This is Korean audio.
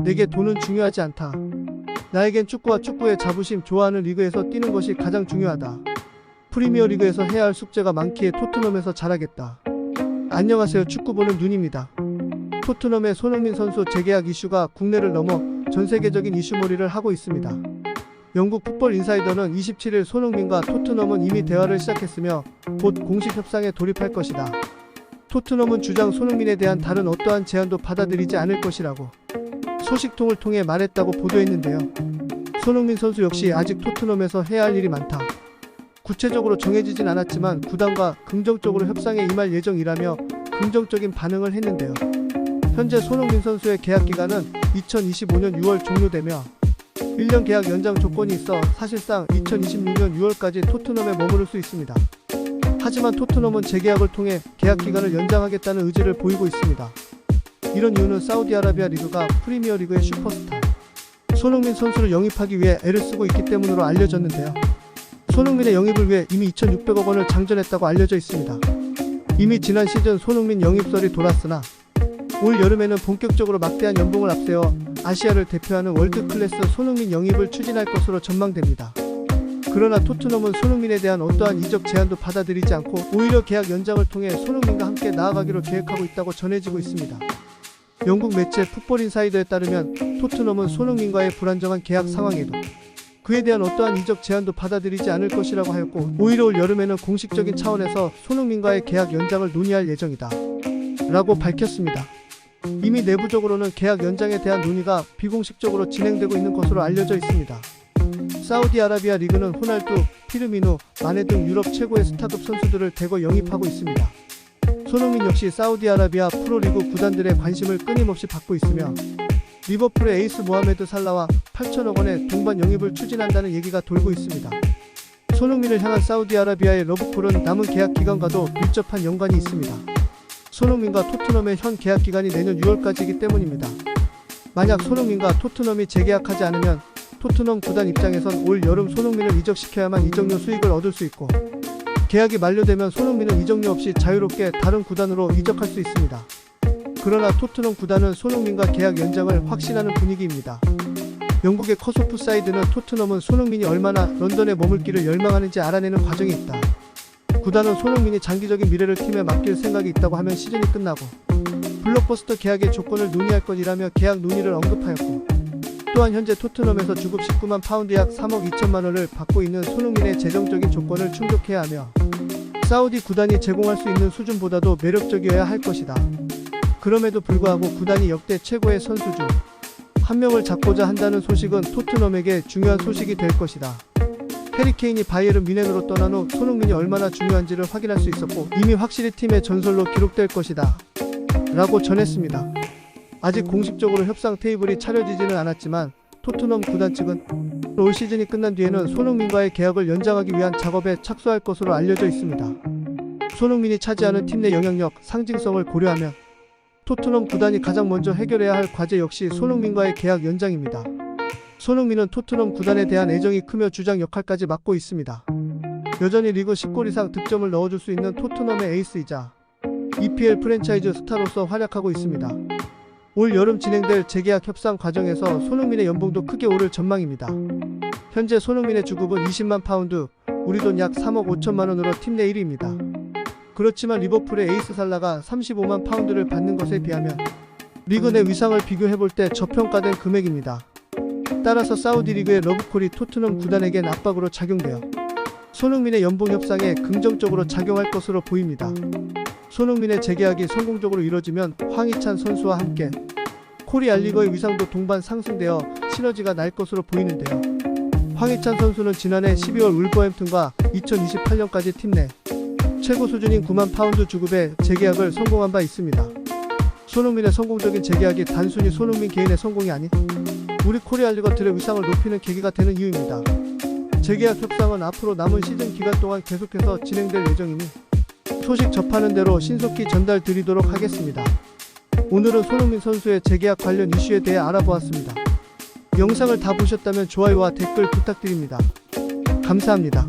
내게 돈은 중요하지 않다. 나에겐 축구와 축구의 자부심, 좋아하는 리그에서 뛰는 것이 가장 중요하다. 프리미어 리그에서 해야 할 숙제가 많기에 토트넘에서 잘하겠다. 안녕하세요. 축구 보는 눈입니다. 토트넘의 손흥민 선수 재계약 이슈가 국내를 넘어 전세계적인 이슈몰이를 하고 있습니다. 영국 풋볼 인사이더는 27일 손흥민과 토트넘은 이미 대화를 시작했으며 곧 공식 협상에 돌입할 것이다. 토트넘은 주장 손흥민에 대한 다른 어떠한 제안도 받아들이지 않을 것이라고 소식통을 통해 말했다고 보도했는데요. 손흥민 선수 역시 아직 토트넘에서 해야 할 일이 많다. 구체적으로 정해지진 않았지만 구단과 긍정적으로 협상에 임할 예정이라며 긍정적인 반응을 했는데요. 현재 손흥민 선수의 계약 기간은 2025년 6월 종료되며 1년 계약 연장 조건이 있어 사실상 2026년 6월까지 토트넘에 머무를 수 있습니다. 하지만 토트넘은 재계약을 통해 계약 기간을 연장하겠다는 의지를 보이고 있습니다. 이런 이유는 사우디아라비아 리그가 프리미어 리그의 슈퍼스타 손흥민 선수를 영입하기 위해 애를 쓰고 있기 때문으로 알려졌는데요. 손흥민의 영입을 위해 이미 2,600억 원을 장전했다고 알려져 있습니다. 이미 지난 시즌 손흥민 영입설이 돌았으나 올 여름에는 본격적으로 막대한 연봉을 앞세워 아시아를 대표하는 월드클래스 손흥민 영입을 추진할 것으로 전망됩니다. 그러나 토트넘은 손흥민에 대한 어떠한 이적 제안도 받아들이지 않고 오히려 계약 연장을 통해 손흥민과 함께 나아가기로 계획하고 있다고 전해지고 있습니다. 영국 매체 풋볼 인사이더에 따르면 토트넘은 손흥민과의 불안정한 계약 상황에도 그에 대한 어떠한 이적 제안도 받아들이지 않을 것이라고 하였고 오히려 올 여름에는 공식적인 차원에서 손흥민과의 계약 연장을 논의할 예정이다 라고 밝혔습니다. 이미 내부적으로는 계약 연장에 대한 논의가 비공식적으로 진행되고 있는 것으로 알려져 있습니다. 사우디아라비아 리그는 호날두, 피르미누, 마네 등 유럽 최고의 스타급 선수들을 대거 영입하고 있습니다. 손흥민 역시 사우디아라비아 프로리그 구단들의 관심을 끊임없이 받고 있으며 리버풀의 에이스 모하메드 살라와 8천억 원의 동반 영입을 추진한다는 얘기가 돌고 있습니다. 손흥민을 향한 사우디아라비아의 러브콜은 남은 계약 기간과도 밀접한 연관이 있습니다. 손흥민과 토트넘의 현 계약 기간이 내년 6월까지이기 때문입니다. 만약 손흥민과 토트넘이 재계약하지 않으면 토트넘 구단 입장에선 올 여름 손흥민을 이적시켜야만 이적료 수익을 얻을 수 있고 계약이 만료되면 손흥민은 이적료 없이 자유롭게 다른 구단으로 이적할 수 있습니다. 그러나 토트넘 구단은 손흥민과 계약 연장을 확신하는 분위기입니다. 영국의 커소프사이드는 토트넘은 손흥민이 얼마나 런던에 머물기를 열망하는지 알아내는 과정이 있다. 구단은 손흥민이 장기적인 미래를 팀에 맡길 생각이 있다고 하면 시즌이 끝나고 블록버스터 계약의 조건을 논의할 것이라며 계약 논의를 언급하였고 또한 현재 토트넘에서 주급 19만 파운드 약 3억 2천만 원을 받고 있는 손흥민의 재정적인 조건을 충족해야 하며 사우디 구단이 제공할 수 있는 수준보다도 매력적이어야 할 것이다. 그럼에도 불구하고 구단이 역대 최고의 선수 중 한 명을 잡고자 한다는 소식은 토트넘에게 중요한 소식이 될 것이다. 해리 케인이 바이에른 뮌헨으로 떠난 후 손흥민이 얼마나 중요한지를 확인할 수 있었고 이미 확실히 팀의 전설로 기록될 것이다 라고 전했습니다. 아직 공식적으로 협상 테이블이 차려지지는 않았지만 토트넘 구단 측은 올 시즌이 끝난 뒤에는 손흥민과의 계약을 연장하기 위한 작업에 착수할 것으로 알려져 있습니다. 손흥민이 차지하는 팀 내 영향력, 상징성을 고려하면 토트넘 구단이 가장 먼저 해결해야 할 과제 역시 손흥민과의 계약 연장입니다. 손흥민은 토트넘 구단에 대한 애정이 크며 주장 역할까지 맡고 있습니다. 여전히 리그 10골 이상 득점을 넣어줄 수 있는 토트넘의 에이스이자 EPL 프랜차이즈 스타로서 활약하고 있습니다. 올 여름 진행될 재계약 협상 과정에서 손흥민의 연봉도 크게 오를 전망입니다. 현재 손흥민의 주급은 20만 파운드, 우리 돈 약 3억 5천만 원으로 팀 내 1위입니다. 그렇지만 리버풀의 에이스 살라가 35만 파운드를 받는 것에 비하면 리그 내 위상을 비교해볼 때 저평가된 금액입니다. 따라서 사우디 리그의 러브콜이 토트넘 구단에겐 압박으로 작용되어 손흥민의 연봉 협상에 긍정적으로 작용할 것으로 보입니다. 손흥민의 재계약이 성공적으로 이뤄지면 황희찬 선수와 함께 코리 알리거의 위상도 동반 상승되어 시너지가 날 것으로 보이는데요. 황희찬 선수는 지난해 12월 울버햄튼과 2028년까지 팀 내 최고 수준인 9만 파운드 주급의 재계약을 성공한 바 있습니다. 손흥민의 성공적인 재계약이 단순히 손흥민 개인의 성공이 아닌 우리 코리아 리거들의 위상을 높이는 계기가 되는 이유입니다. 재계약 협상은 앞으로 남은 시즌 기간 동안 계속해서 진행될 예정이니 소식 접하는 대로 신속히 전달드리도록 하겠습니다. 오늘은 손흥민 선수의 재계약 관련 이슈에 대해 알아보았습니다. 영상을 다 보셨다면 좋아요와 댓글 부탁드립니다. 감사합니다.